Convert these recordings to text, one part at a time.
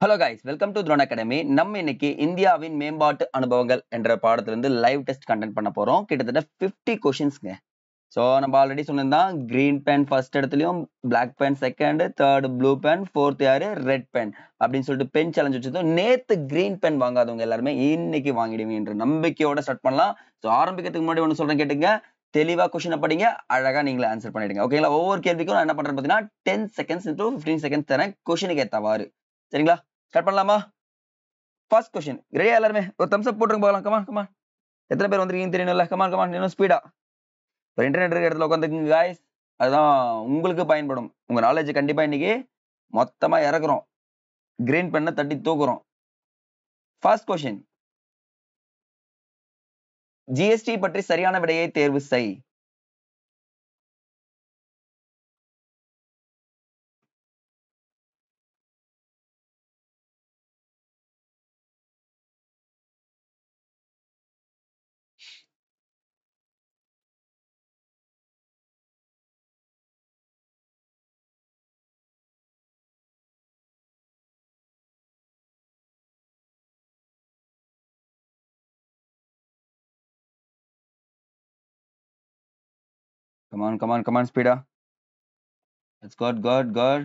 Hello guys, welcome to Throne academy. நம்ம இன்னைக்கு இந்தியாவின் மேம்பாட்டு அனுபவங்கள் என்ற பாடத்திலிருந்து லைவ் டெஸ்ட் கண்டென்ட் பண்ண போறோம். கிட்டத்தட்ட 50 கொஸ்டின்ஸ்ங்க. ஸோ நம்ம ஆல்ரெடி சொன்னதுதான், கிரீன் பென் ஃபர்ஸ்ட் இடத்துலயும், black pen second, third blue pen, fourth யாரு ரெட் பென் அப்படின்னு சொல்லிட்டு பென் சேலஞ்ச் வச்சிருந்தோம். நேத்து கிரீன் பென் வாங்காதவங்க எல்லாருமே இன்னைக்கு வாங்கிடுவீங்க நம்பிக்கையோட ஸ்டார்ட் பண்ணலாம். ஸோ ஆரம்பிக்கிறதுக்கு முன்னாடி ஒன்று சொல்றேன் கேட்டுங்க. தெளிவா கொஸ்டினை படிங்க, அழகா நீங்களே ஆன்சர் பண்ணிடுங்க. ஓகேங்களா? ஒவ்வொரு கேள்விக்கும் நான் என்ன பண்றேன் பார்த்தீங்கன்னா 10 செகண்ட்ஸ் to 15 செகண்ட்ஸ் தரேன் கொஸ்டினுக்கு ஏத்தவாறு. சரிங்களா? ஸ்டார்ட் பண்ணலாமா? ஃபர்ஸ்ட் கொஸ்டின் ரெடியா? எல்லாருமே ஒரு தம்ஸ் அப் போட்டுருங்க போகலாம். Come on come on. எத்தனை பேர் வந்திருக்கீங்கன்னு தெரியணும்ல. கமான் கமான், இன்னும் ஸ்பீடா. இப்போ இன்டர்நெட் இருக்கிற இடத்துல உட்காந்துக்குங்க காய்ஸ். அதுதான் உங்களுக்கு பயன்படும். உங்க நாலேஜ் கண்டிப்பா இன்னைக்கு மொத்தமா இறக்குறோம். கிரீன் பெண்ணை தட்டி தூக்குறோம். ஃபர்ஸ்ட் கொஸ்டின், ஜிஎஸ்டி பற்றி சரியான விடையை தேர்வு செய். கமான் கமான் கமான், ஸ்பீடா. It's God God God.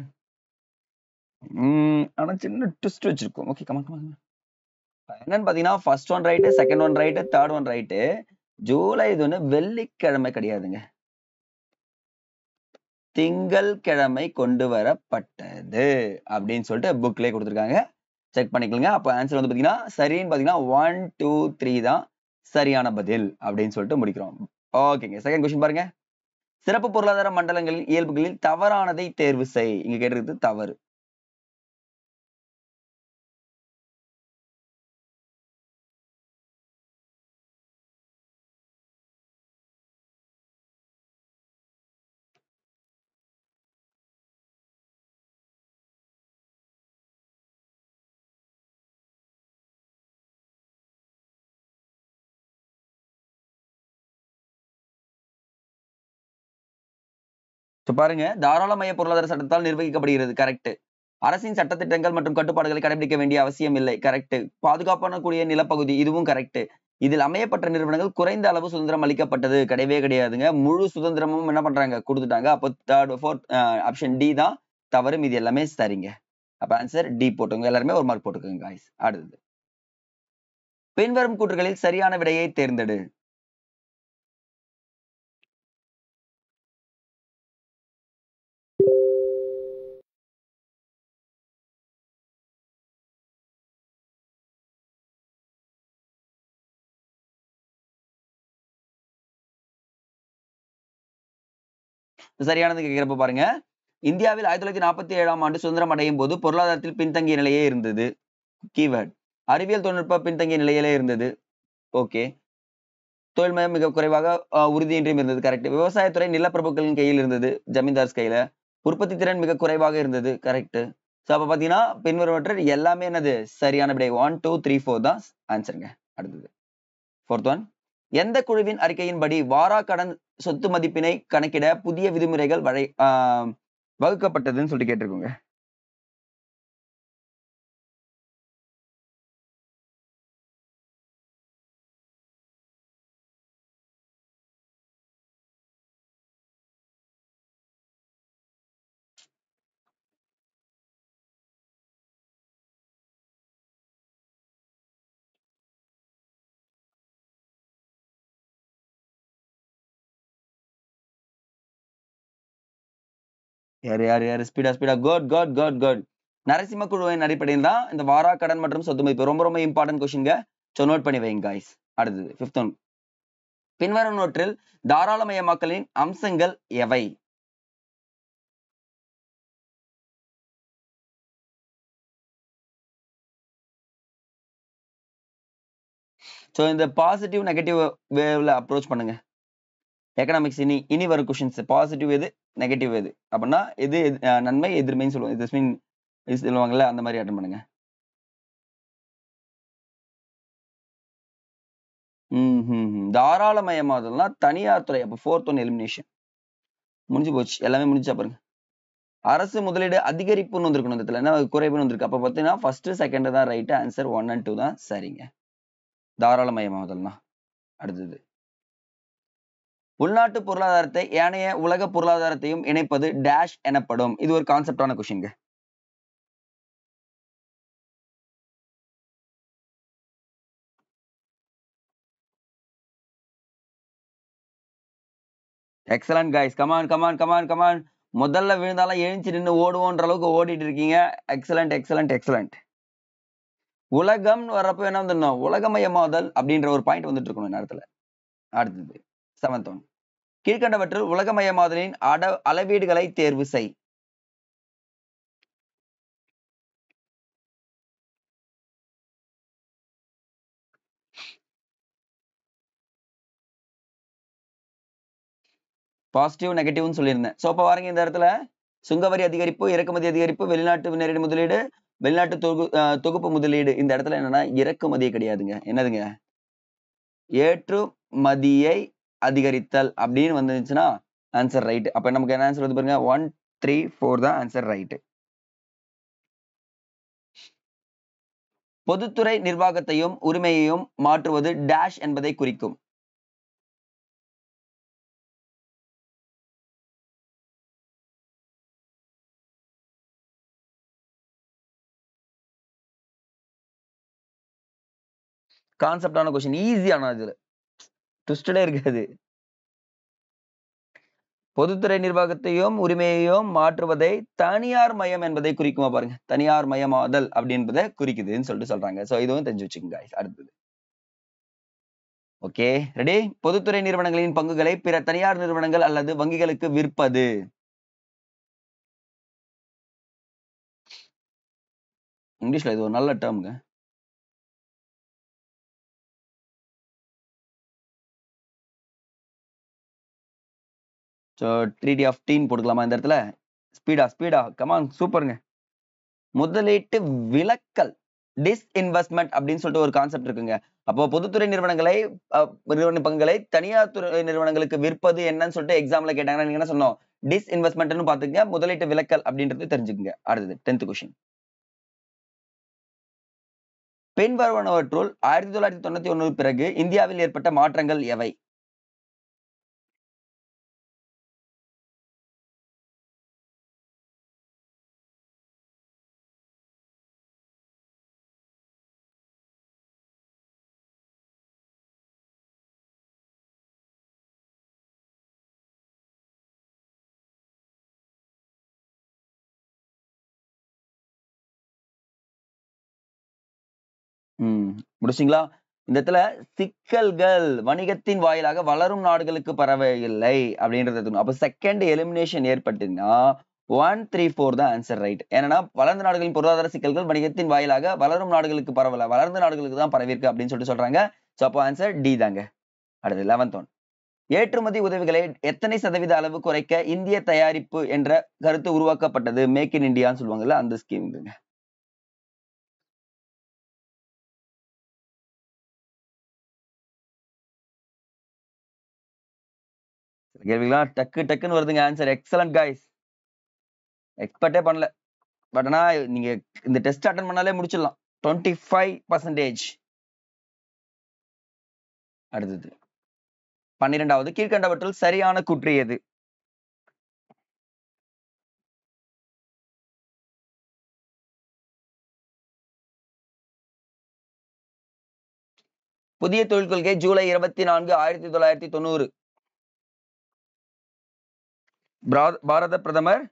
ஆனா சின்ன ட்விஸ்ட் வச்சிருக்கோம். Okay, come on come on. என்னன்னு பாத்தீங்கன்னா, first one right, second one right, third one right. July இது ஒன்று வெள்ளிக்கிழமை கிடையாதுங்க, திங்கள் கிழமை கொண்டு வரப்பட்டது அப்படின்னு சொல்லிட்டு புக்லேயே கொடுத்துருக்காங்க. செக் பண்ணிக்கோங்க. அப்போ ஆன்சர் வந்து பாத்தீங்கன்னா சரின்னு பாத்தீங்கன்னா 1 2 3 தான் சரியான பதில் அப்படின்னு சொல்லிட்டு முடிக்கிறோம். ஓகேங்க. செகண்ட் கொஸ்டின் பாருங்க. சிறப்பு பொருளாதார மண்டலங்களில் இயல்புகளில் தவறானதை தேர்வு செய். இங்க கேட்டிருக்கு தவறு. பாருங்க, தாராளமய பொருளாதார சட்டத்தால் நிர்வகிக்கப்படுகிறது. கரெக்ட். அரசின் சட்டத்திட்டங்கள் மற்றும் கட்டுப்பாடுகளை கடைபிடிக்க வேண்டிய அவசியம் இல்லை. கரெக்ட். பாதுகாப்பான கூடிய நிலப்பகுதி, இதுவும் கரெக்ட். இதில் அமையப்பட்ட நிறுவனங்கள் குறைந்த அளவு சுதந்திரம் அளிக்கப்பட்டது. கிடையவே கிடையாதுங்க. முழு சுதந்திரமும் என்ன பண்றாங்க, கொடுத்துட்டாங்க. அப்போ தேர்ட் ஃபோர்த் ஆப்ஷன் டி தான் தவறு. இது எல்லாமே சரிங்க. அப்ப ஆன்சர் டி போட்டுங்க. எல்லாருமே ஒரு மார்க் போட்டுக்கோங்க गाइस. அடுத்தது, பின்வரும் கூற்றுகளில் சரியான விடையை தேர்ந்தெடு. சரியானது கேட்கிறப்ப பாருங்க, இந்தியாவில் 1947ஆம் ஆண்டு சுதந்திரம் அடையும் போது பொருளாதாரத்தில் பின்தங்கிய நிலையே இருந்தது. கீவேர்ட். அறிவியல் தொழில்நுட்ப பின்தங்கிய நிலையிலே இருந்தது. ஓகே. தொழில்மயம் மிக குறைவாக உறுதியின்றியும் இருந்தது. கரெக்ட். விவசாயத்துறை நிலப்பிரபுக்களின் கையில் இருந்தது, ஜமீன்தார்ஸ் கையில. உற்பத்தி திறன் மிக குறைவாக இருந்தது. கரெக்ட். சோ அப்ப பாத்தீங்கன்னா பின்வருவற்றில் எல்லாமே என்னது சரியான விடை. 1 2 3 4 தான் ஆன்சருங்க. அடுத்தது ஃபோர்த் ஒன், எந்த குழுவின் அறிக்கையின்படி வாரா கடன் சொத்து மதிப்பினை கணக்கிட புதிய விதிமுறைகள் வகுக்கப்பட்டதுன்னு சொல்லிட்டு கேட்டிருக்கோங்க. யாரு யாரு யாரு? Speedo speedo. Good good good good. Narasimha குழுவின் அடிப்படையில் தான் இந்த வாரா கடன் மற்றும் சொத்து மதிப்பு. ரொம்ப ரொம்ப இம்பார்ட்டன்ட் கொஸ்டின்ங்க. சோ நோட் பண்ணி வைங்க गाइस. அடுத்தது ஃபிஃப்த் ஒன், பின்வரும் நோற்றில் தாராளமயமாக்கலின் அம்சங்கள் எவை? சோ இந்த பாசிட்டிவ் நெகட்டிவ் வேவ்ல அப்ரோச் பண்ணுங்க. எக்கனாமிக்ஸ் இனி இனி வரும் கொஸ்டின்ஸ் பாசிட்டிவ் எது, நெகட்டிவ் எது அப்படின்னா எது நன்மை எதிர்மைன்னு சொல்லுவாங்க. திஸ் மீன் சொல்லுவாங்கல்ல, அந்த மாதிரி அட்டன் பண்ணுங்க. தாராளமயமாதல்னா தனியார் துறை. அப்ப ஃபோர்த் ஒன் எலிமினேஷன் முடிஞ்சு போச்சு. எல்லாமே முடிஞ்சா பாருங்க. அரசு முதலீடு அதிகரிப்புன்னு வந்திருக்கணும் இந்த இடத்துல, என்ன குறைவுன்னு வந்திருக்கு. அப்ப பாத்தீங்கன்னா ஃபர்ஸ்ட் செகண்ட் தான் ரைட் ஆன்சர், 1 and 2 தான் சரிங்க. தாராளமயமாதல் தான். அடுத்தது, உள்நாட்டு பொருளாதாரத்தை ஏனைய உலக பொருளாதாரத்தையும் இணைப்பது டேஷ் எனப்படும். இது ஒரு கான்செப்டான question. Excellent guys, come on come on come on come on. முதல்ல விழுந்தாலும் எழுந்துச்சு நின்று ஓடுவோன்ற அளவுக்கு ஓடிட்டு இருக்கீங்க. Excellent excellent excellent. உலகம் வர்றப்ப என்ன வந்துடணும், உலகமயமாதல் அப்படின்ற ஒரு பாயிண்ட் வந்துட்டு இருக்கணும் நேரத்துல. அடுத்தது 7th one, கீழ்கண்டவற்றில் உலகமயமாதலின் அளவீடுகளை தேர்வு செய். பாசிட்டிவ் நெகட்டிவ்னு சொல்லியிருந்தேன். சோ அப்ப பாருங்க இந்த இடத்துல சுங்கவரி அதிகரிப்பு, இறக்குமதி அதிகரிப்பு, வெளிநாட்டு நேரடி முதலீடு, வெளிநாட்டு தொகுப்பு முதலீடு. இந்த இடத்துல என்னன்னா இறக்குமதியே கிடையாதுங்க. என்னதுங்க, ஏற்றுமதியை அதிகரித்தல் அப்படின்னு வந்துச்சுன்னா ஆன்சர் ரைட். அப்ப நமக்கு என்ன ஆன்சர் வந்து பாருங்க, 1, 3, 4 தான் ஆன்சர் ரைட். பொதுத்துறை நிர்வாகத்தையும் உரிமையையும் மாற்றுவது டேஷ் என்பதை குறிக்கும். கான்செப்டான கொஸ்டின், ஈஸியான, இதுல ட்விஸ்டடே இருக்காது. பொதுத்துறை நிர்வாகத்தையும் உரிமையையும் மாற்றுவதை தனியார் மயம் என்பதை குறிக்குமா பாருங்க. தனியார் மயமாதல் அப்படின்றத குறிக்குதுன்னு சொல்லிட்டு சொல்றாங்க. சோ இதுவும் தெரிஞ்சு வச்சுக்கோங்க guys. அடுத்தது, ஓகே ரெடி. பொதுத்துறை நிறுவனங்களின் பங்குகளை பிற தனியார் நிறுவனங்கள் அல்லது வங்கிகளுக்கு விற்பது. இங்கிலீஷ்ல இது ஒரு நல்ல டேர்ம்ங்க. ஸோ ட்ரீட்டி ஆஃப் டீன் போட்டுக்கலாமா இந்த இடத்துல? ஸ்பீடா கமான், சூப்பருங்க. முதலீட்டு விலக்கல், டிஸ்இன்வெஸ்ட்மெண்ட் அப்படின்னு சொல்லிட்டு ஒரு கான்செப்ட் இருக்குங்க. அப்போ பொதுத்துறை நிறுவன பங்குகளை தனியார் துறை நிறுவனங்களுக்கு விற்பது என்னன்னு சொல்லிட்டு எக்ஸாம்ல கேட்டாங்கன்னா நீங்க என்ன சொன்னோம், டிஸ்இன்வெஸ்ட்மெண்ட்னு பாத்துக்கங்க, முதலீட்டு விலக்கல் அப்படின்றது தெரிஞ்சுக்கங்க. அடுத்தது 10th கொஸ்டின், பின்வருவனவற்றுள் 1991 பிறகு இந்தியாவில் ஏற்பட்ட மாற்றங்கள் எவை? முடிச்சிங்களா? இந்த இடத்துல சிக்கல்கள் வணிகத்தின் வாயிலாக வளரும் நாடுகளுக்கு பரவவில்லை அப்படின்றது. அப்ப செகண்ட் எலிமினேஷன் ஏற்பட்டுன்னா 1, 3, 4 தான் ஆன்சர் ரைட். ஏன்னா வளர்ந்த நாடுகளின் பொருளாதார சிக்கல்கள் வணிகத்தின் வாயிலாக வளரும் நாடுகளுக்கு பரவல, வளர்ந்த நாடுகளுக்கு தான் பரவிருக்கு அப்படின்னு சொல்லிட்டு சொல்றாங்க. சோ அப்போ ஆன்சர் டி தாங்க. அடுத்து 11th one, ஏற்றுமதி உதவிகளை எத்தனை சதவீத அளவு குறைக்க இந்திய தயாரிப்பு என்ற கருத்து உருவாக்கப்பட்டது? மேக் இன் இந்தியான்னு சொல்லுவாங்கல்ல, அந்த ஸ்கீம். கேள்விலாம் டக்கு டக்குன்னு வருதுங்க ஆன்சர். எக்ஸலன்ட் கைஸ், எக்ஸ்பெக்டே பண்ணல. பட் ஆனா நீங்க இந்த டெஸ்ட் அட்டன் பண்ணாலே முடிச்சிடலாம். 25%. அடுத்தது 12வது, கீழ்கண்டவற்றுள் சரியான கூற்று எது? புதிய தொழில் கொள்கை ஜூலை 24, 1990 பாரத பிரதமர்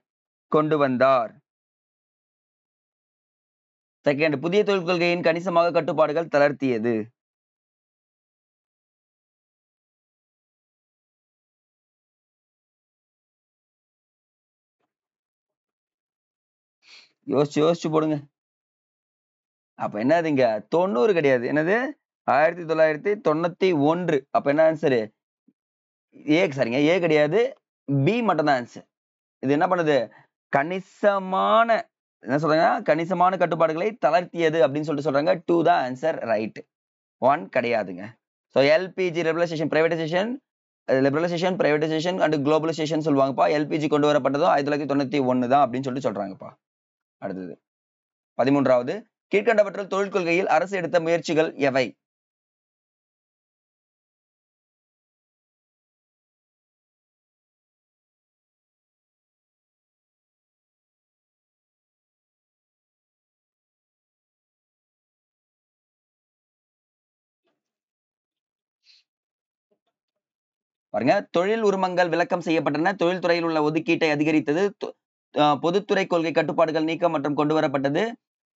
கொண்டு வந்தார். செகண்ட், புதிய தொழில் கொள்கையின் கணிசமாக கட்டுப்பாடுகள் தளர்த்தியது. யோசிச்சு போடுங்க. அப்ப என்னதுங்க, 90 கிடையாது, என்னது 1991. அப்ப என்ன ஆன்சரு? ஏ சரிங்க, ஏ கிடையாது, பி மட்டும் தான் ஆன்சர். இது என்ன பண்ணுது, கணிசமான, என்ன சொல்றாங்க, கணிசமான கட்டுப்பாடுகளை தளர்த்தியது அப்படின்னு சொல்லிட்டு சொல்றாங்க. 2 தான் ஆன்சர் ரைட், 1 கிடையாதுங்க. So LPG regulation privatisation liberalisation, privatisation and globalisation சொல்லுவாங்கப்பா. எல்பிஜி கொண்டு வரப்பட்டதும் 1991 தான் அப்படின்னு சொல்லிட்டு சொல்றாங்கப்பா. அடுத்தது 13வது, கீழ்கண்டவற்றில் தொழில் கொள்கையில் அரசு எடுத்த முயற்சிகள் எவை? பாருங்க, தொழில் உரிமங்கள் விலக்கம் செய்யப்பட்டன, தொழில்துறையில் உள்ள ஒதுக்கீட்டை அதிகரித்தது, பொதுத்துறை கொள்கை கட்டுப்பாடுகள் நீக்கம் மற்றும் கொண்டு வரப்பட்டது,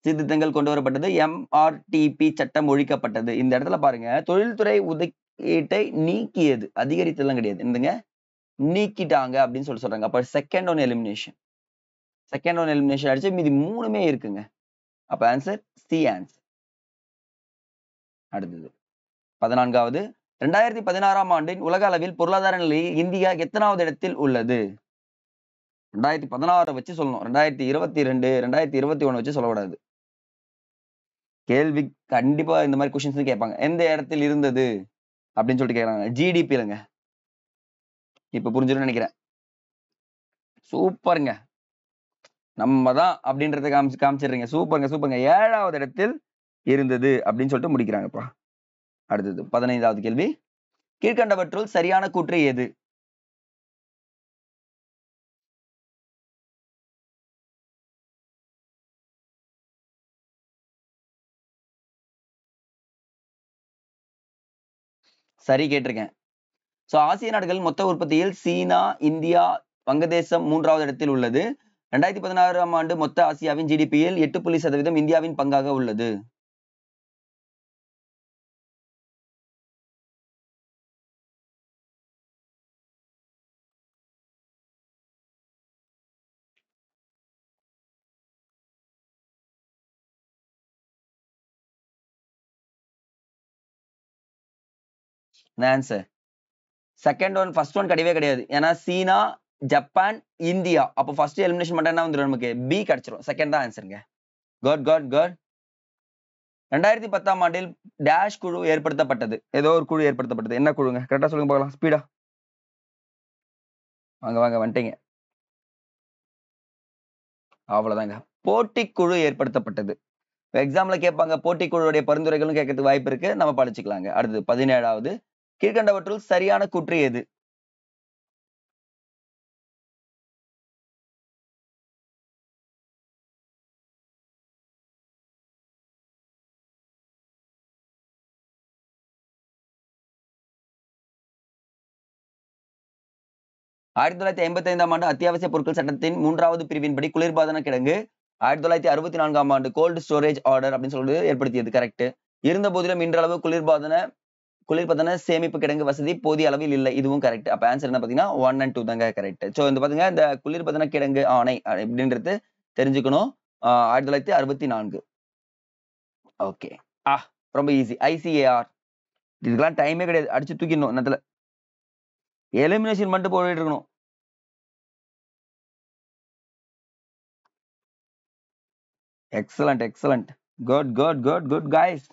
சீர்திருத்தங்கள் கொண்டு வரப்பட்டது, எம்ஆர்டிபி சட்டம் ஒழிக்கப்பட்டது. இந்த இடத்துல பாருங்க, தொழில்துறை ஒதுக்கீட்டை நீக்கியது, அதிகரித்ததெல்லாம் கிடையாது. என்னதுங்க, நீக்கிட்டாங்க அப்படின்னு சொல்றாங்க. அப்ப second one elimination, second one elimination அடிச்சு மீதி 3மே இருக்குங்க. அப்ப ஆன்சர் சி ஆன்சர். அடுத்தது 14வது, 2016ஆம் ஆண்டின் உலக அளவில் பொருளாதார நிலையில் இந்தியா எத்தனாவது இடத்தில் உள்ளது? 2016 வச்சு சொல்லணும், 2022 2021 வச்சு சொல்லக்கூடாது. கேள்வி கண்டிப்பா இந்த மாதிரி கொஸ்டின்ஸ் கேட்பாங்க. எந்த இடத்தில் இருந்தது அப்படின்னு சொல்லிட்டு கேட்கறாங்க. ஜிடிபி இல்லைங்க. இப்ப புரிஞ்சிடும் நினைக்கிறேன். சூப்பருங்க, நம்ம தான் அப்படின்றத காமிச்சிடுறீங்க. சூப்பருங்க சூப்பருங்க. 7வது இடத்தில் இருந்தது அப்படின்னு சொல்லிட்டு முடிக்கிறாங்கப்பா. அடுத்தது 15வது கேள்வி, கீழ்கண்டவற்றுள் சரியான கூற்று எது? சரி கேட்டிருக்கேன். சோ ஆசிய நாடுகள் மொத்த உற்பத்தியில் சீனா, இந்தியா, வங்கதேசம் 3வது இடத்தில் உள்ளது. 2016ஆம் ஆண்டு மொத்த ஆசியாவின் ஜிடிபியில் 8% இந்தியாவின் பங்காக உள்ளது. Answer second one, first one கிடையவே கிடையாது. ஏன்னா சீனா, ஜப்பான், இந்தியா. அப்போ ஃபர்ஸ்ட் எலிமினேஷன் பண்ணா என்ன வந்துடும், நமக்கு பி கிடைச்சிரும். செகண்ட் தான் ஆன்சருங்க. Good good good. 2010ஆம் ஆண்டில் டேஷ் குழு ஏற்படுத்தப்பட்டது. ஏதோ ஒரு குழு ஏற்படுத்தப்பட்டது. என்ன குழுங்க, கரெக்டா சொல்லுங்க பார்க்கலாம், ஸ்பீடா. வாங்க வாங்க வந்துட்டீங்க. அவ்வளவுதாங்க, போட்டி குழு ஏற்படுத்தப்பட்டது. எக்ஸாம்ல கேட்பாங்க, போட்டி குழுவுடைய பரிந்துரைகளும் கேட்கறதுக்கு வாய்ப்பு இருக்கு, நம்ம படிச்சுக்கலாங்க. அடுத்து 17வது, கீழ்கண்டவற்றுள் சரியான கூற்று எது? ஆயிரத்தி 1955ஆம் ஆண்டு அத்தியாவசிய பொருட்கள் சட்டத்தின் 3வது பிரிவின்படி குளிர்பாதன கிடங்கு 1964ஆம் ஆண்டு கோல்டு ஸ்டோரேஜ் ஆர்டர் அப்படின்னு சொல்லிட்டு ஏற்படுத்தியது. கரெக்ட். இருந்த போதிலும் இன்றளவு குளிர்பதன சேமிப்பு கிடங்கு வசதி போதிய அளவில் இல்லை. இதுவும் கரெக்ட். அப்ப ஆன்சர் என்ன பாத்தீங்கன்னா 1 and 2 தாங்க கரெக்ட். சோ இந்த பாத்தீங்கன்னா இந்த குளிர்பதன கிடங்கு ஆணை அப்படின்றது தெரிஞ்சுக்கணும். 1964. ஓகே. ரொம்ப ஈஸி. ஐசிஏஆர். இதுக்கெல்லாம் டைமே கிடையாது, அடிச்சு தூக்கிடணும். என்னத்துல எலிமினேஷன் மட்டும் போயிட்டு இருக்கணும். Excellent excellent. Good good good good guys.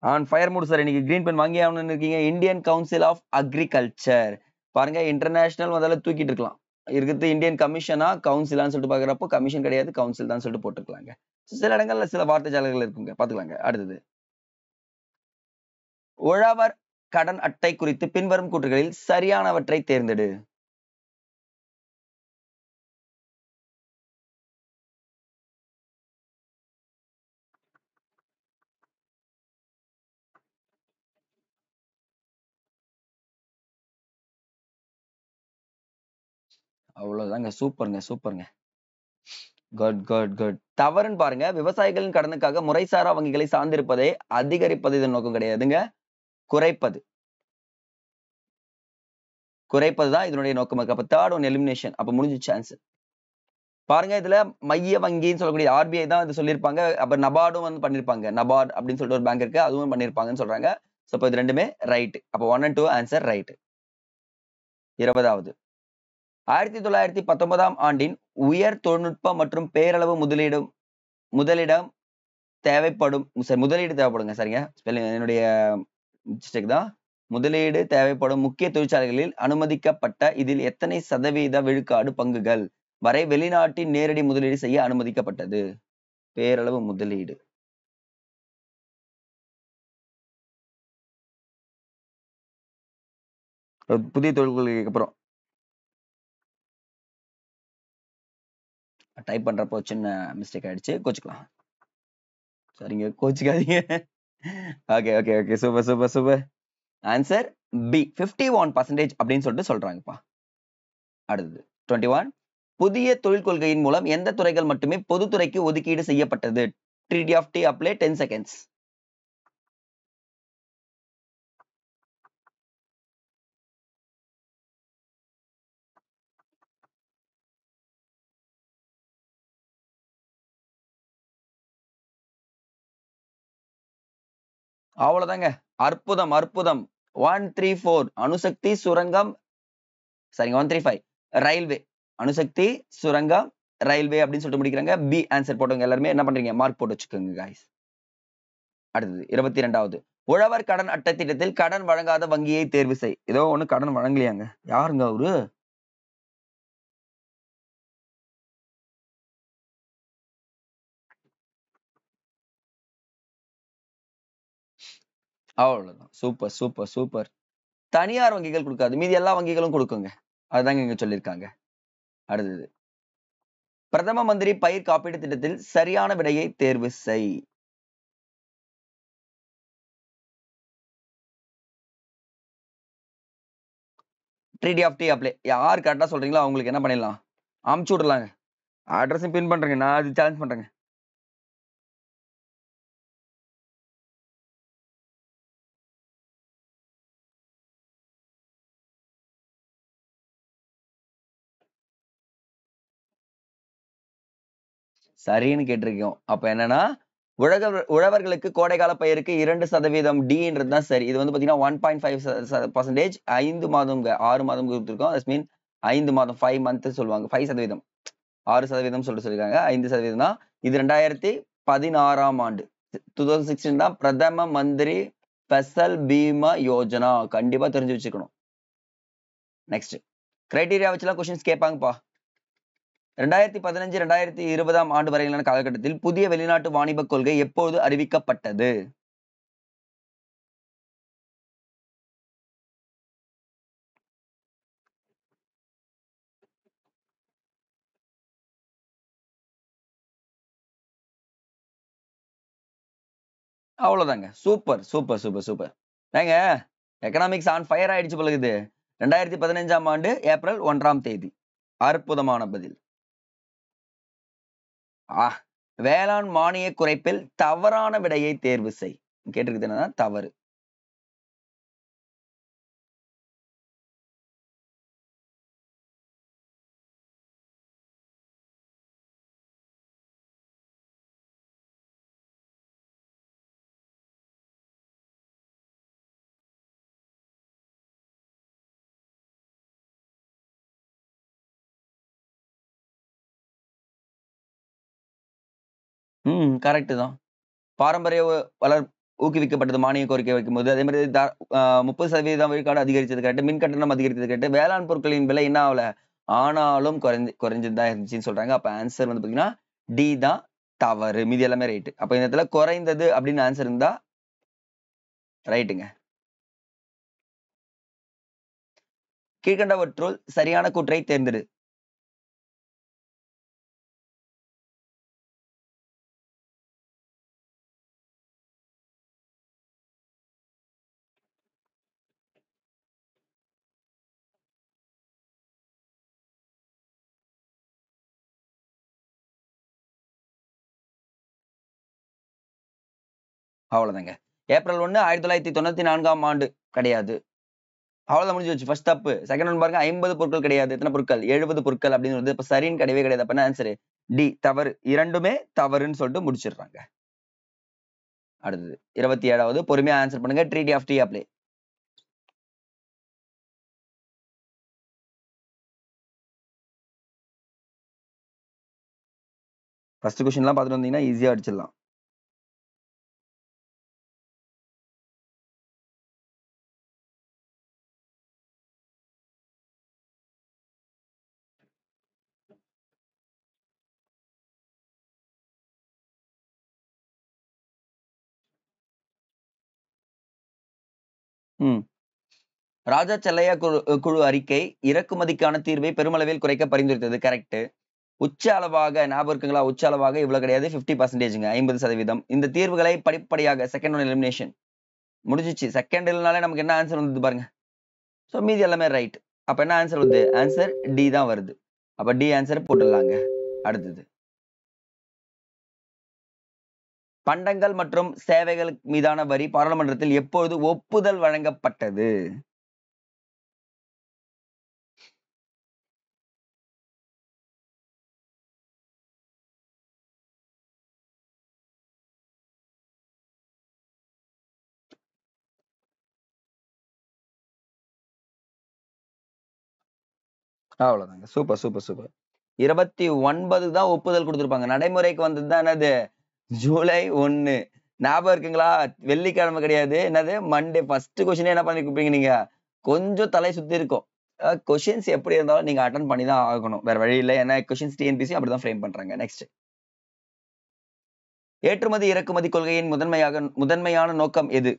On fire mood sir. இன்னைக்கு கிரீன் பென் வாங்கி ஆகணும்னு இருக்கீங்க. இந்தியன் கவுன்சில் ஆஃப் அக்ரிகல்ச்சர் பாருங்க, இன்டர்நேஷனல் முதல்ல தூக்கிட்டு இருக்கலாம். இருக்கிறது இந்தியன் கமிஷனா கவுன்சிலான்னு சொல்லிட்டு பாக்குறப்போ கமிஷன் கிடையாது, கவுன்சில் தான் சொல்லிட்டு போட்டுக்கலாங்க. சில இடங்கள்ல சில வார்த்தை ஜாலங்கள் இருக்குங்க, பாத்துக்கலாங்க. அடுத்தது, உழவர் கடன் அட்டை குறித்து பின்வரும் கூற்றுகளில் சரியானவற்றை தேர்ந்தெடு. அவ்வளவுதாங்க. சூப்பருங்க சூப்பருங்க. Good good good. தவறுன்னு பாருங்க, விவசாயிகளின் கடனுக்காக முறைசாரா வங்கிகளை சார்ந்திருப்பதை அதிகரிப்பது இதன் நோக்கம் கிடையாதுங்க, குறைப்பது. குறைப்பதுதான் இதனுடைய நோக்கம் இருக்கு. அப்ப தேர்ட் ஒன் எலிமினேஷன். அப்ப முடிஞ்சு சான்ஸ். பாருங்க, இதுல மைய வங்கின்னு சொல்லக்கூடிய ஆர்பிஐ தான் இது சொல்லியிருப்பாங்க. அப்ப நபார்டும் வந்து பண்ணிருப்பாங்க. நபார்ட் அப்படின்னு சொல்லிட்டு ஒரு பேங்க் இருக்கு, அதுவும் பண்ணிருப்பாங்கன்னு சொல்றாங்க. சோ இது ரெண்டுமே ரைட். அப்ப 1 and 2 ஆன்சர் ரைட். 20வது, 1919ஆம் ஆண்டின் உயர் தொழில்நுட்ப மற்றும் பேரளவு முதலிடம் தேவைப்படும் முதலீடு தேவைப்படுங்க. சரிங்க, என்னுடைய மிஸ்டேக் தான். முதலீடு தேவைப்படும் முக்கிய தொழிற்சாலைகளில் அனுமதிக்கப்பட்ட இதில் எத்தனை சதவீத விழுக்காடு பங்குகள் வரை வெளிநாட்டின் நேரடி முதலீடு செய்ய அனுமதிக்கப்பட்டது? பேரளவு முதலீடு. புதிய தொழில் கொள்கைக்கு அப்புறம் டைப் பண்றப்போ சின்ன மிஸ்டேக் ஆயிடுச்சு, கோச்சுக்கலாம். சரிங்க, கோச்சுக்காதீங்க. Okay okay okay, super super super. Answer B 51% அப்படின்னு சொல்லிட்டு சொல்றாங்கப்பா. அடுத்தது 21. புதிய தொழில் கொள்கையின் மூலம் எந்த துறைகள் மட்டுமே பொதுத்துறைக்கு ஒதுக்கீடு செய்யப்பட்டது? Trinity of D apply 10 seconds. அவ்வளவுதாங்க. அற்புதம் அற்புதம். 134 அணுசக்தி சுரங்கம், சரிங்க 135 ரயில்வே. அணுசக்தி சுரங்கம் ரயில்வே அப்படின்னு சொல்லிட்டு முடிக்கிறாங்க. பி ஆன்சர் போட்டவங்க எல்லாருமே என்ன பண்றீங்க? மார்க் போட்டு வச்சுக்கோங்க guys. அடுத்தது 22வது. உழவர் கடன் அட்டை திட்டத்தில் கடன் வழங்காத வங்கியை தேர்வு செய். ஏதோ ஒண்ணு கடன் வழங்கலையாங்க. யாருங்க அவரு? அவ்வளவுதான். Super super super. தனியார் வங்கிகள் கொடுக்காது, மீதி எல்லா வங்கிகளும் கொடுக்குங்க. அதுதாங்க இங்க சொல்லியிருக்காங்க. அடுத்தது, பிரதம மந்திரி பயிர் காப்பீடு திட்டத்தில் சரியான விடையை தேர்வு செய். Trinity of D apply. யார் கரெக்டா சொல்றீங்களோ அவங்களுக்கு என்ன பண்ணிடலாம்? அமுச்சு விடலாங்க. அட்ரஸும் பின் பண்றேங்க. நான் அது சேலஞ்ச் பண்றேங்க. சரின்னு கேட்டிருக்கோம். அப்ப என்னன்னா, உழவர்களுக்கு கோடைகால பயிருக்கு 2% டின்றது தான் சரி. இது வந்து பாத்தீங்கன்னா 1.5% 5 மாதம்ங்க, 6 மாதம் கொடுத்துருக்கோம். தட் மீன் 5 மாதம் 5 மந்த் சொல்லுவாங்க. 5% 6% சொல்லிட்டு சொல்லியிருக்காங்க. 5% தான். இது 2016ஆம் ஆண்டு 2016 தான் பிரதம மந்திரி ஃபசல் பீமா யோஜனா. கண்டிப்பா தெரிஞ்சு வச்சுக்கணும். நெக்ஸ்ட் கிரைட்டீரியா வச்சுலாம் கொஸ்டின்ஸ் கேட்பாங்கப்பா. 2015 2020ஆம் ஆண்டு வரையிலான காலகட்டத்தில் புதிய வெளிநாட்டு வாணிப கொள்கை எப்போது அறிவிக்கப்பட்டது? அவ்வளவுதாங்க. Super super super super. ஏங்க எக்கனாமிக்ஸ் ஆன் ஃபயர் ஆயிடுச்சு போலகுது. 2015ஆம் ஆண்டு ஏப்ரல் 1ஆம் தேதி. அற்புதமான பதில். வேளாண் மானிய குறைப்பில் தவறான விடையை தேர்வு செய். கேட்டிருக்குது என்னன்னா தவறு. கரெக்ட் தான். பாரம்பரிய வளர் ஊக்குவிக்கப்பட்டது மானிய கோரிக்கை வைக்கும்போது. அதே மாதிரி 30% விழுக்காடு அதிகரிச்சது கரெக்ட். மின் கட்டணம் அதிகரித்தது கரெக்ட். வேளாண் பொருட்களின் விலை என்ன ஆகல, ஆனாலும் குறைஞ்சது தான் இருந்துச்சுன்னு சொல்றாங்க. அப்ப ஆன்சர் வந்து பாத்தீங்கன்னா டி தான் தவறு. மீதி எல்லாமே ரைட். அப்ப இந்த இடத்துல குறைந்தது அப்படின்னு ஆன்சர் இருந்தா ரைட்டுங்க. கீழ்கண்டவற்றுள் சரியான கூற்றை தேர்ந்தெடு. அவ்வளவுதாங்க. ஏப்ரல் 1 1994ஆம் ஆண்டு கிடையாது. அவ்வளவுதான், முடிஞ்சு வச்சு. ஃபர்ஸ்ட் தப்பு. செகண்ட் ஒன் பாருங்க, 50 பொருட்கள் கிடையாது. எத்தனை பொருட்கள்? 70 பொருட்கள் அப்படின்னு வருது. இப்ப சரின்னு கிடையவே கிடையாது. அப்ப என்ன ஆன்சர்? டி தவறு. இரண்டுமே தவறுன்னு சொல்லிட்டு முடிச்சிடுறாங்க. அடுத்தது 27வது. பொறுமையா ஆன்சர் பண்ணுங்க. ட்ரீட்டி ஆஃப் டி அப்ளை. ஃபர்ஸ்ட் கொஸ்டின்லாம் பார்த்துட்டு வந்தீங்கன்னா ஈஸியா அடிச்சிடலாம். ராஜா செல்லையா குழு அறிக்கை இறக்குமதிக்கான தீர்வை பெருமளவில் குறைக்க பரிந்துரைத்தது. கரெக்ட். உச்ச அளவாக ஞாபகம் இருக்குங்களா? உச்ச அளவாக இவ்வளவு கிடையாது, 50%, 50%. இந்த தீர்வுகளை படிப்படியாக செகண்ட் ஒன் எலிமினேஷன் முடிஞ்சிச்சு. செகண்ட் இல்லனாலே நமக்கு என்ன ஆன்சர் வந்தது பாருங்க. ஸோ மீதி எல்லாமே ரைட். அப்ப என்ன ஆன்சர் வருது? ஆன்சர் டி தான் வருது. அப்ப டி ஆன்சர் போட்டுடலாங்க. அடுத்தது, பண்டங்கள் மற்றும் சேவைகள் மீதான வரி பாராளுமன்றத்தில் எப்பொழுது ஒப்புதல் வழங்கப்பட்டது? அவ்வளவுதாங்க. Super super super. 29 தான் ஒப்புதல் கொடுத்திருப்பாங்க. நடைமுறைக்கு வந்தது தான் என்னது? ஜூலை 1. ஞாபகம் இருக்குங்களா? வெள்ளிக்கிழமை கிடையாது, என்னது மண்டே. ஃபர்ஸ்ட் கொஸ்டினே என்ன பண்ணிருப்பீங்க நீங்க? கொஞ்சம் தலை சுத்தி இருக்கும். கொஸ்டின்ஸ் எப்படி இருந்தாலும் நீங்க அட்டன் பண்ணி தான் ஆகணும், வேற வழி இல்லை. ஏன்னா கொஸ்டின்ஸ் டிஎன்பிசி அப்படிதான் ஃப்ரேம் பண்றாங்க. நெக்ஸ்ட், ஏற்றுமதி இறக்குமதி கொள்கையின் முதன்மையான நோக்கம் எது?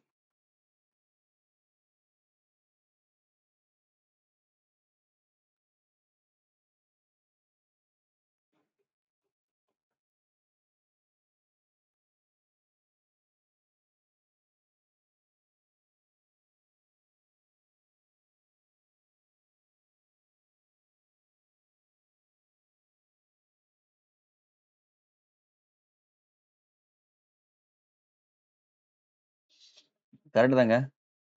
கரெக்ட் தாங்க.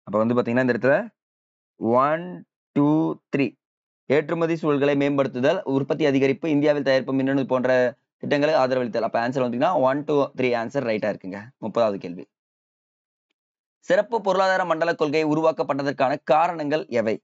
அப்ப வந்து பாத்தீங்கன்னா இந்த இடத்துல 1 2 3 ஏற்றுமதி சூழல்களை மேம்படுத்துதல், உற்பத்தி அதிகரிப்பு, இந்தியாவில் தயாரிப்பு மின்னணு போன்ற திட்டங்களை ஆதரவளித்தல். அப்ப ஆன்சர் வந்தீங்கன்னா 1 2 3 ஆன்சர் ரைட்டா இருக்குங்க. 30வது கேள்வி, சிறப்பு பொருளாதார மண்டல கொள்கை உருவாக்கப்பட்டதற்கான காரணங்கள் எவை?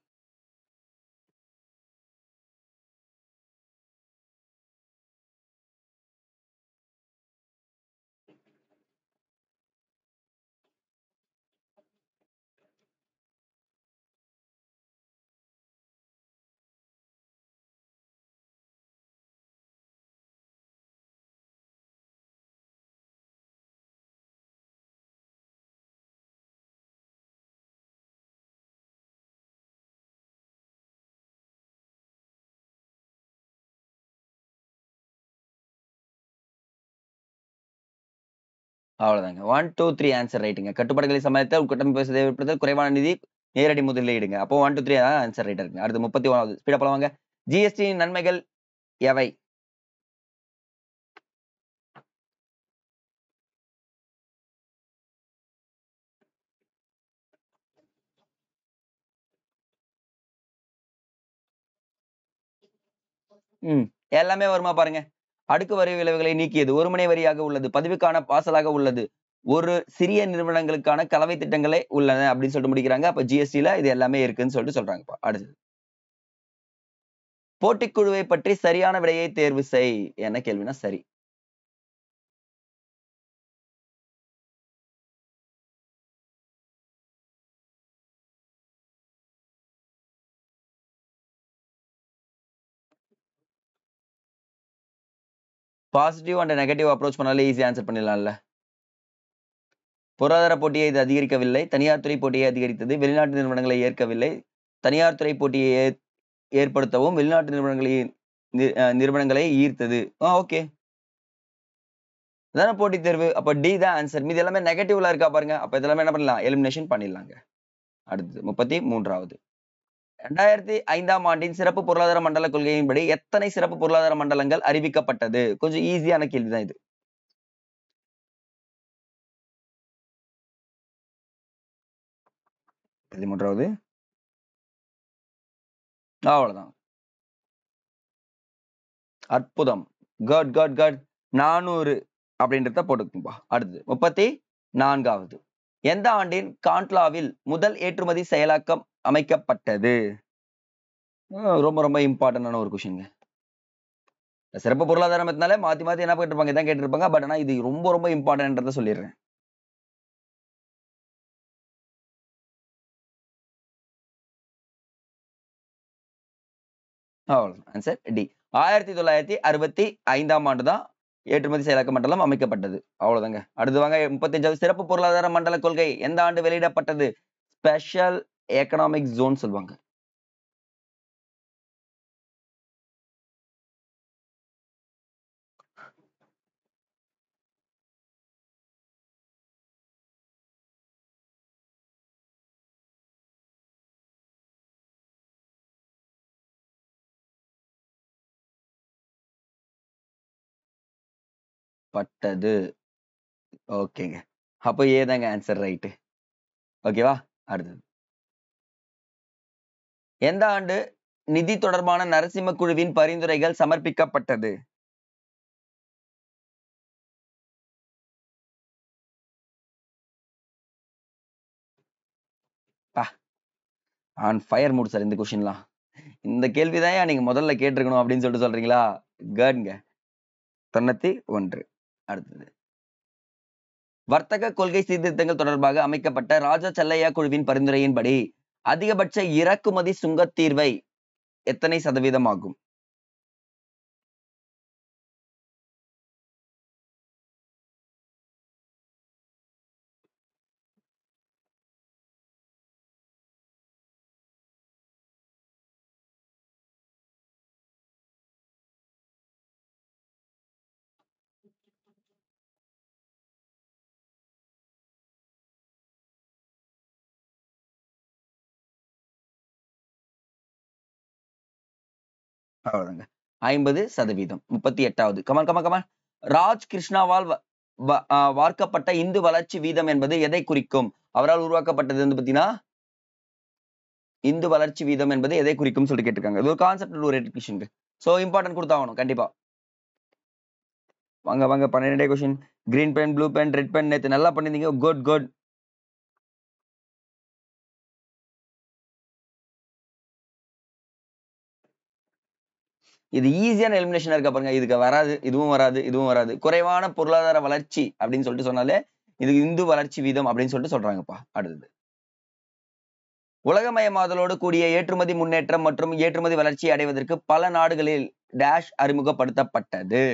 அவ்வளவுதாங்க. 1 2 3 ஆன்சர் ரைட்டுங்க. கட்டுப்பாடுகளை சமாளித்த உட்கட்டமைப்பு சிதைவுப்படுத்தல், குறைவான நிதி, நேரடி முதலீடுங்க. அப்போ 1 2 3 ஆன்சர் ரைட்டா இருக்குங்க. அடுத்து 31வது ஸ்பீடா போலாங்க. ஜிஎஸ்டி நன்மைகள் எவை? எல்லாமே வருமா பாருங்க. அடுக்கு வரி விளைவுகளை நீக்கியது, ஒருமுனை வரியாக உள்ளது, பதிவுக்கான பாசலாக உள்ளது, ஒரு சிறிய நிறுவனங்களுக்கான கலவை திட்டங்களே உள்ளன அப்படின்னு சொல்லிட்டு முடிக்கிறாங்க. அப்ப ஜிஎஸ்டில இது எல்லாமே இருக்குன்னு சொல்லிட்டு சொல்றாங்கப்பா. அடுத்து, போட்டிக்குழுவை பற்றி சரியான விடையை தேர்வு செய். என்ன கேள்வினா சரி. பாசிட்டிவ் அண்ட் நெகட்டிவ் அப்ரோச் பண்ணாலே ஈஸி ஆன்சர் பண்ணிடலாம்ல. பொருளாதார போட்டியை இது அதிகரிக்கவில்லை, தனியார் துறை போட்டியை அதிகரித்தது, வெளிநாட்டு நிறுவனங்களை ஏற்கவில்லை, தனியார் துறை போட்டியை ஏற்படுத்தவும் வெளிநாட்டு நிறுவனங்களை ஈர்த்தது. ஓகே, அதான போட்டி தேர்வு. அப்ப டி தான் ஆன்சர். மீது எல்லாமே நெகட்டிவ்ல இருக்கா பாருங்க. அப்ப இதெல்லாமே என்ன பண்ணலாம்? எலிமினேஷன் பண்ணிடலாங்க. அடுத்து 33வது, 2005ஆம் ஆண்டின் சிறப்பு பொருளாதார மண்டல கொள்கையின்படி எத்தனை சிறப்பு பொருளாதார மண்டலங்கள் அறிவிக்கப்பட்டது? கொஞ்சம் ஈஸியான கேள்விதான் இது. 13வது, அவ்வளவுதான். அற்புதம். Good good good. 400 அப்படின்றத போட்டுக்கும்பா. அடுத்து 34வது, எந்த ஆண்டின் கான்ட்லாவில் முதல் ஏற்றுமதி செயலாக்கம் அமைக்கப்பட்டது? ரொம்ப ரொம்ப இம்பார்ட்டன்டான ஒரு கொஸ்டின்ங்க. சிறப்பு பொருளாதாரம் இருந்தாலே மாத்தி மாத்தி என்ன கேட்டிருப்பாங்க? இதான் கேட்டிருப்பாங்க. பட் ஆனா இது ரொம்ப ரொம்ப இம்பார்ட்டன்ட்ன்றத சொல்லிடுறேன். அவ்வளவுதான். Answer D. 1965ஆம் ஆண்டு தான் ஏற்றுமதி செயலாக்க மண்டலம் அமைக்கப்பட்டது. அவ்வளவுதாங்க. அடுத்து வாங்க 35வது, சிறப்பு பொருளாதார மண்டல கொள்கை எந்த ஆண்டு வெளியிடப்பட்டது? ஸ்பெஷல் எக்கனாமிக் ஜோன் சொல்லுவாங்க. பட்டது. ஓகேங்க. அப்போ ஏ தாங்க ஆன்சர் ரைட்டு. ஓகேவா? அடுத்தது. எந்த ஆண்டு நிதி தொடர்பான நரசிம்ம குழுவின் பரிந்துரைகள் சமர்ப்பிக்கப்பட்டது? ஆன் ஃபயர் மூட் சார் இந்த கொஸ்டின்லாம். இந்த கேள்விதான் நீங்க முதல்ல கேட்டிருக்கணும் அப்படின்னு சொல்லிட்டு சொல்றீங்களா? குட்ங்க. 91. அடுத்தது. வர்த்தக கொள்கை சீர்திருத்தங்கள் தொடர்பாக அமைக்கப்பட்ட ராஜா செல்லையா குழுவின் பரிந்துரையின்படி அதிகபட்ச இறக்குமதி சுங்கத் தீர்வை எத்தனை சதவீதம் ஆகும்? அவ்வளவுதாங்க. 50%. 38வது. Come on come on come on. ராஜ் கிருஷ்ணாவால் வார்க்கப்பட்ட இந்து வளர்ச்சி வீதம் என்பது எதை குறிக்கும்? அவரால் உருவாக்கப்பட்டது வந்து பாத்தீங்கன்னா இந்து வளர்ச்சி வீதம் என்பது எதை குறிக்கும் சொல்லிட்டு கேட்டிருக்காங்க. இது ஒரு கான்செப்ட் ஒரு எஜுகேஷனுக்கு. சோ இம்பார்ட்டன்ட் கொடுத்தாகணும் கண்டிப்பா. வாங்க வாங்க 12 question. Green pen, blue pen, red pen நேத்து நல்லா பண்ணிருந்தீங்க. Good good. இது ஈஸியான எலிமினேஷன் இருக்கா பாருங்க. இதுக்கு வராது, இதுவும் வராது, இதுவும் வராது. குறைவான பொருளாதார வளர்ச்சி அப்படின்னு சொல்லிட்டு சொன்னாலே இது இந்து வளர்ச்சி வீதம் அப்படின்னு சொல்லிட்டு சொல்றாங்கப்பா. அடுத்தது. உலகமயமாதலோடு கூடிய ஏற்றுமதி முன்னேற்றம் மற்றும் ஏற்றுமதி வளர்ச்சி அடைவதற்கு பல நாடுகளில் டேஷ் அறிமுகப்படுத்தப்பட்டது.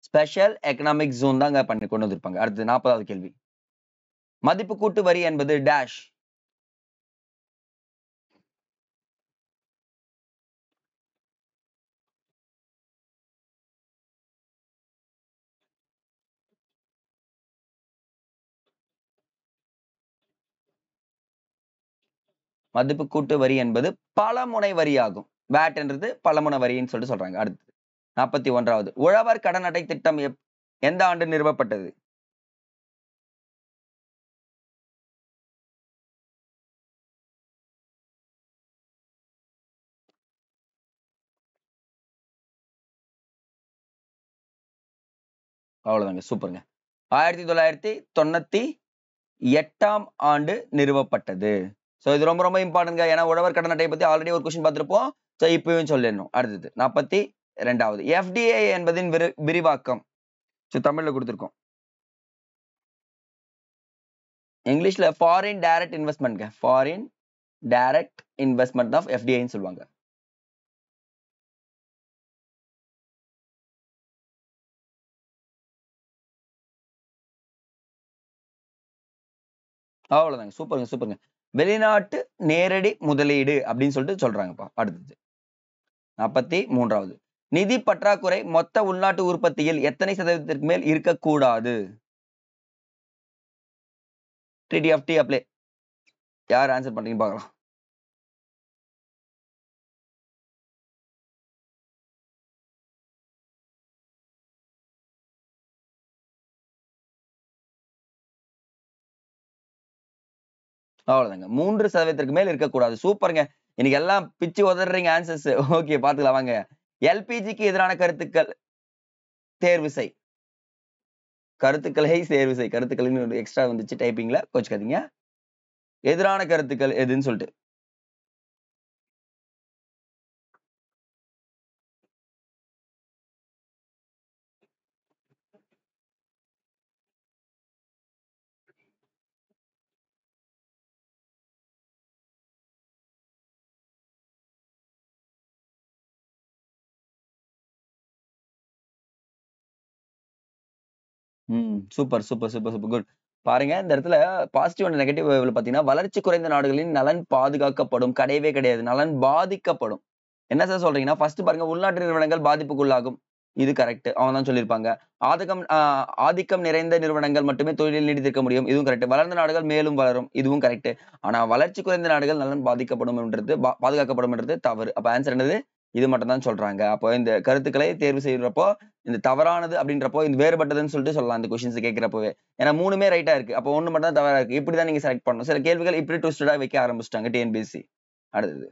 ஸ்பெஷல் எக்கனாமிக் ஜோன் தாங்க பண்ணி கொண்டு வந்திருப்பாங்க. அடுத்து 40வது கேள்வி. மதிப்பு கூட்டு வரி என்பது டேஷ். மதிப்பு கூட்டு வரி என்பது பலமுனை வரியாகும். வேட் என்றது பலமுனை வரின்னு சொல்லிட்டு சொல்றாங்க. அடுத்து 41வது. உழவர் கடன் அட்டை திட்டம் எந்த ஆண்டு நிறுவப்பட்டது? அவ்வளவுதாங்க. சூப்பருங்க. 1998ஆம் ஆண்டு நிறுவப்பட்டது. சோ இது ரொம்ப ரொம்ப இம்பார்ட்டன்ட்ங்க. ஏன்னா உழவர் கடன் அட்டையை பத்தி ஆல்ரெடி ஒரு கொஸ்டின் பார்த்திருப்போம். சோ இப்பவும் சொல்லிடணும். அடுத்தது 42வது. எஃப்டிஐ என்பதின் விரிவாக்கம். சோ தமிழ்ல கொடுத்திருக்கோம். இங்கிலீஷ்ல ஃபாரின் டைரக்ட் இன்வெஸ்ட்மெண்ட்ங்க. ஃபாரின் டைரக்ட் இன்வெஸ்ட்மெண்ட் ஆஃப் எஃப்டிஐன்னு சொல்லுவாங்க. அவ்வளவுதாங்க. சூப்பருங்க சூப்பருங்க. வெளிநாட்டு நேரடி முதலீடு அப்படின்னு சொல்லிட்டு சொல்றாங்கப்பா. அடுத்தது 43வது. நிதி பற்றாக்குறை மொத்த உள்நாட்டு உற்பத்தியில் எத்தனை சதவீதத்திற்கு மேல் இருக்கக்கூடாது? TDFT apply. யார் ஆன்சர் பண்றீங்கன்னு பார்க்கலாம். அவ்வளவுதாங்க. 3% மேல் இருக்கக்கூடாது. சூப்பருங்க. இன்னைக்கு எல்லாம் பிச்சு உதறீங்க ஆன்சர்ஸ். ஓகே பாத்துக்கலாம் வாங்க. எல்பிஜிக்கு எதிரான கருத்துக்கள் தேர்வு செய். கருத்துக்களை தேர்வு செய். கருத்துக்கள்னு எக்ஸ்ட்ரா வந்துச்சு டைப்பிங்ல. கோச்சுக்காதீங்க. எதிரான கருத்துக்கள் எதுன்னு சொல்லிட்டு super super super super good. பாருங்க இந்த இடத்துல பாசிட்டிவ் அண்ட் நெகட்டிவ் பாத்தீங்கன்னா வளர்ச்சி குறைந்த நாடுகளின் நலன் பாதுகாக்கப்படும் கிடையவே கிடையாது, நலன் பாதிக்கப்படும். என்ன சார் சொல்றீங்கன்னா ஃபர்ஸ்ட் பாருங்க, உள்நாட்டு நிறுவனங்கள் பாதிப்புக்குள்ளாகும். இது கரெக்ட், அவன் தான் சொல்லியிருப்பாங்க. ஆதிக்கம் நிறைந்த நிறுவனங்கள் மட்டுமே தொழிலில் நீடித்திருக்க முடியும். இதுவும் கரெக்ட். வளர்ந்த நாடுகள் மேலும் வளரும். இதுவும் கரெக்ட். ஆனா வளர்ச்சி குறைந்த நாடுகள் நலன் பாதுகாக்கப்படும்ன்றது தவறு. அப்ப ஆன்சர் என்னது? இது மட்டும் தான் சொல்றாங்க. அப்போ இந்த கருத்துக்களை தேர்வு செய்யறப்போ இந்த தவறானது அப்படின்றப்போ இந்த வேறுபட்டதுன்னு சொல்லிட்டு சொல்லலாம் இந்த கொஸ்டின்ஸ் கேட்கிறப்பவே. ஏன்னா மூணுமே ரைட்டா இருக்கு. அப்போ ஒண்ணு மட்டும் தான் தவறா இருக்கு. இப்படிதான் நீங்க செலக்ட் பண்ணணும். சில கேள்விகள் இப்படி ட்விஸ்டடா வைக்க ஆரம்பிச்சிட்டாங்க டிஎன்பிஎஸ்சி. அடுத்தது,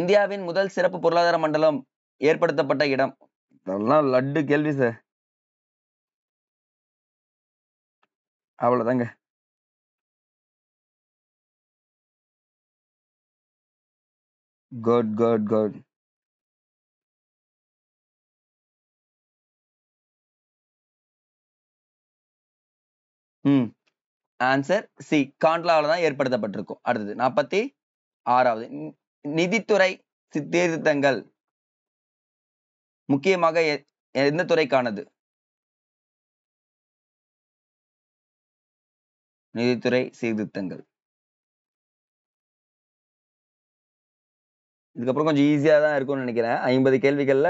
இந்தியாவின் முதல் சிறப்பு பொருளாதார மண்டலம் ஏற்படுத்தப்பட்ட இடம். அதெல்லாம் லட்டு கேள்வி சார். அவ்வளவுதாங்க. Good good good. Answer C, காண்ட்லால தான் ஏற்படுத்தப்பட்டிருக்கும். அடுத்தது 46வது, நிதித்துறை சீர்திருத்தங்கள் முக்கியமாக எந்த துறைக்கானது? நிதித்துறை சீர்திருத்தங்கள். இதுக்கப்புறம் கொஞ்சம் ஈஸியா தான் இருக்கும்னு நினைக்கிறேன். 50 கேள்விகள்ல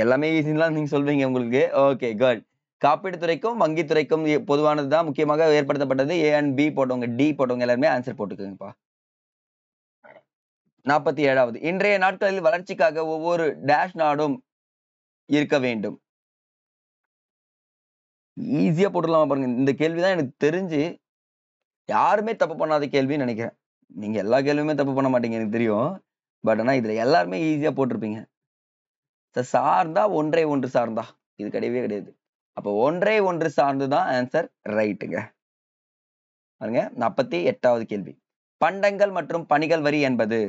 எல்லாமே ஈஸின்னு நீங்க சொல்றீங்க உங்களுக்கு. Okay good. காப்பீடு துறைக்கும் வங்கி துறைக்கும் பொதுவானதுதான், முக்கியமாக ஏற்படுத்தப்பட்டது. ஏ அண்ட் பி போட்டவங்க, டி போட்டவங்க எல்லாருமே ஆன்சர் போட்டுக்கோங்கப்பா. 47வது, இன்றைய நாட்களில் வளர்ச்சிக்காக ஒவ்வொரு டேஷ் நாடும் இருக்க வேண்டும். ஈஸியா போட்டுடலாம் பாருங்க. இந்த கேள்விதான் எனக்கு தெரிஞ்சு யாருமே தப்பு பண்ணாத கேள்வின்னு நினைக்கிறேன். நீங்க எல்லா கேள்வியுமே தப்பு பண்ண மாட்டீங்க எனக்கு தெரியும். பட் ஆனா இதுல எல்லாருமே ஈஸியா போட்டிருப்பீங்க. சார்ந்தா ஒன்றை ஒன்று சார்ந்தா, இது கிடையவே கிடையாது. அப்போ ஒன்றை ஒன்று சார்ந்துதான் ஆன்சர் ரைட்டுங்க. பாருங்க 48வது கேள்வி, பண்டங்கள் மற்றும் பணிகள் வரி என்பது?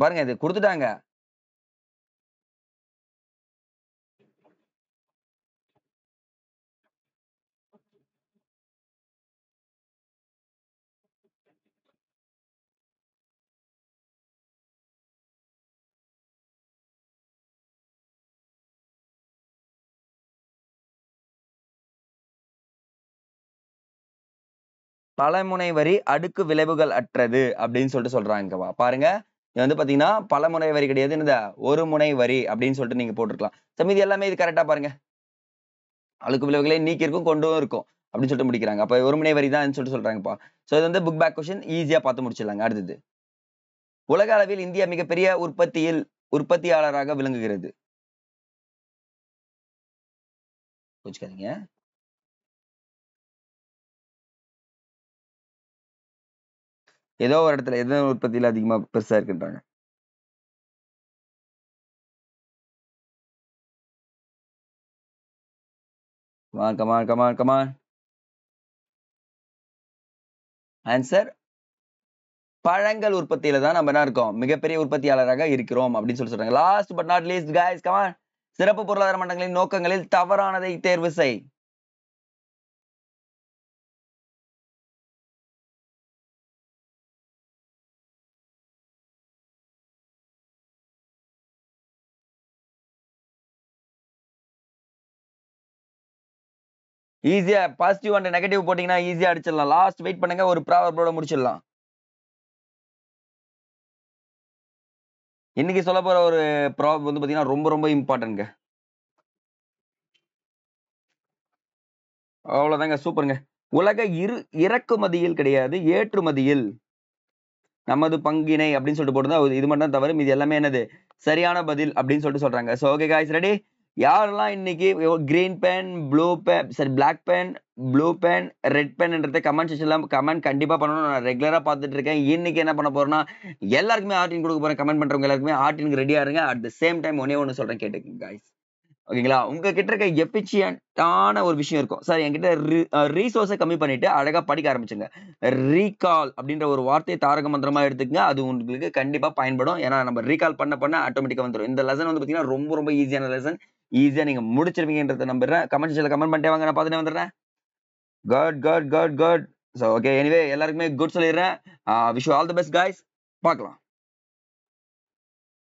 பாருங்க இது கொடுத்துட்டாங்க. பலமுனை வரி அடுக்கு விளைவுகள் அற்றது அப்படின்னு சொல்லிட்டு சொல்றாங்கப்பா. பாருங்க இது வந்து பாத்தீங்கன்னா பலமுனை வரி கிடையாது, என்னது ஒரு முனை வரி அப்படின்னு சொல்லிட்டு நீங்க போட்டிருக்கலாம். மீதி எல்லாமே இது கரெக்டா பாருங்க. அழுக்கு விளைவுகளை நீக்கி இருக்கும் கொண்டும் இருக்கும் அப்படின்னு சொல்லிட்டு முடிக்கிறாங்க. அப்ப ஒரு முனை வரி தான் சொல்லிட்டு சொல்றாங்கப்பா. சோ இது வந்து புக் பேக் கொஸ்டின், ஈஸியா பார்த்து முடிச்சிடலாங்க. அடுத்தது, உலக அளவில் இந்தியா மிகப்பெரிய உற்பத்தியாளராக விளங்குகிறது. புரிச்சுக்காதீங்க. ஏதோ ஒரு இடத்துல எதோ உற்பத்தியில அதிகமா பெருசா இருக்குன்றாங்க. கமான். ஆன்சர் பழங்கள் உற்பத்தியில தான் நம்ம என்ன இருக்கோம், மிகப்பெரிய உற்பத்தியாளராக இருக்கிறோம் அப்படின்னு சொல்லி சொல்றாங்க. Last but not least guys, come on. சிறப்பு பொருளாதார மண்டலங்களின் நோக்கங்களில் தவறானதை தேர்வு செய். ஈஸியா பாசிட்டிவ் அண்ட் நெகட்டிவ் போட்டீங்கன்னா ஈஸியா அடிச்சிடலாம். லாஸ்ட் வெயிட் பண்ணுங்க, ஒரு ப்ராவர்போட முடிச்சிடலாம். இன்னைக்கு சொல்ல போற ஒரு ப்ராவர்ப் வந்து பாத்தீங்கன்னா ரொம்ப ரொம்ப இம்பார்ட்டன்ட்ங்க. அவ்வளவுதாங்க, சூப்பருங்க. உலக இறக்குமதியில் கிடையாது, ஏற்றுமதியில் நமது பங்கினை அப்படின்னு சொல்லிட்டு போட்டு இது மட்டும் தான் தவறு. இது எல்லாமே என்னது சரியான பதில் அப்படின்னு சொல்லிட்டு சொல்றாங்க. So okay guys, ready? யாரெல்லாம் இன்னைக்கு கிரீன் பென், ப்ளூ பென், சரி black pen, blue pen, red பென்ன்றதை கமெண்ட் செக்ஷன்ல கமெண்ட் கண்டிப்பா பண்ணணும். நான் ரெகுலரா பார்த்துட்டு இருக்கேன். இன்னைக்கு என்ன பண்ண போறேன்னா எல்லாருக்குமே ஆர்டின் கொடுக்க போறேன். கமெண்ட் பண்றவங்க எல்லாருக்குமே ஆர்டினுக்கு ரெடியா இருங்க. அட் த சேம் டைம் ஒன்னே ஒன்னு சொல்றேன் கேட்டுக்கங்க காய்ஸ். ஓகேங்களா? உங்ககிட்ட இருக்க எஃபிஷியன்ட்டான ஒரு விஷயம் இருக்கும். சார் என்கிட்ட ரிசோர்ஸ கம்மி பண்ணிட்டு அழகா படிக்க ஆரம்பிச்சுங்க. ரீகால் அப்படின்ற ஒரு வார்த்தைய தாரக மந்திரமா எடுத்துக்கங்க. அது உங்களுக்கு கண்டிப்பா பயன்படும். ஏன்னா நம்ம ரீகால் பண்ண ஆட்டோமேட்டிக்கா வந்துரும். இந்த லெசன் வந்து பார்த்தீங்கன்னா, ரொம்ப ரொம்ப ஈஸியான லெசன். ஈஸியா நீங்க முடிச்சிருவீங்கன்றத நம்புறேன். கமெண்ட் செக்ஷன்ல கமெண்ட் பண்ணிட்டே வாங்க. நான் பார்த்துட்டே வந்துடுறேன். Good, good, good, good. So okay. Anyway எல்லாருக்குமே குட் சொல்லிடுறேன். Wish you all the best guys. பார்க்கலாம்.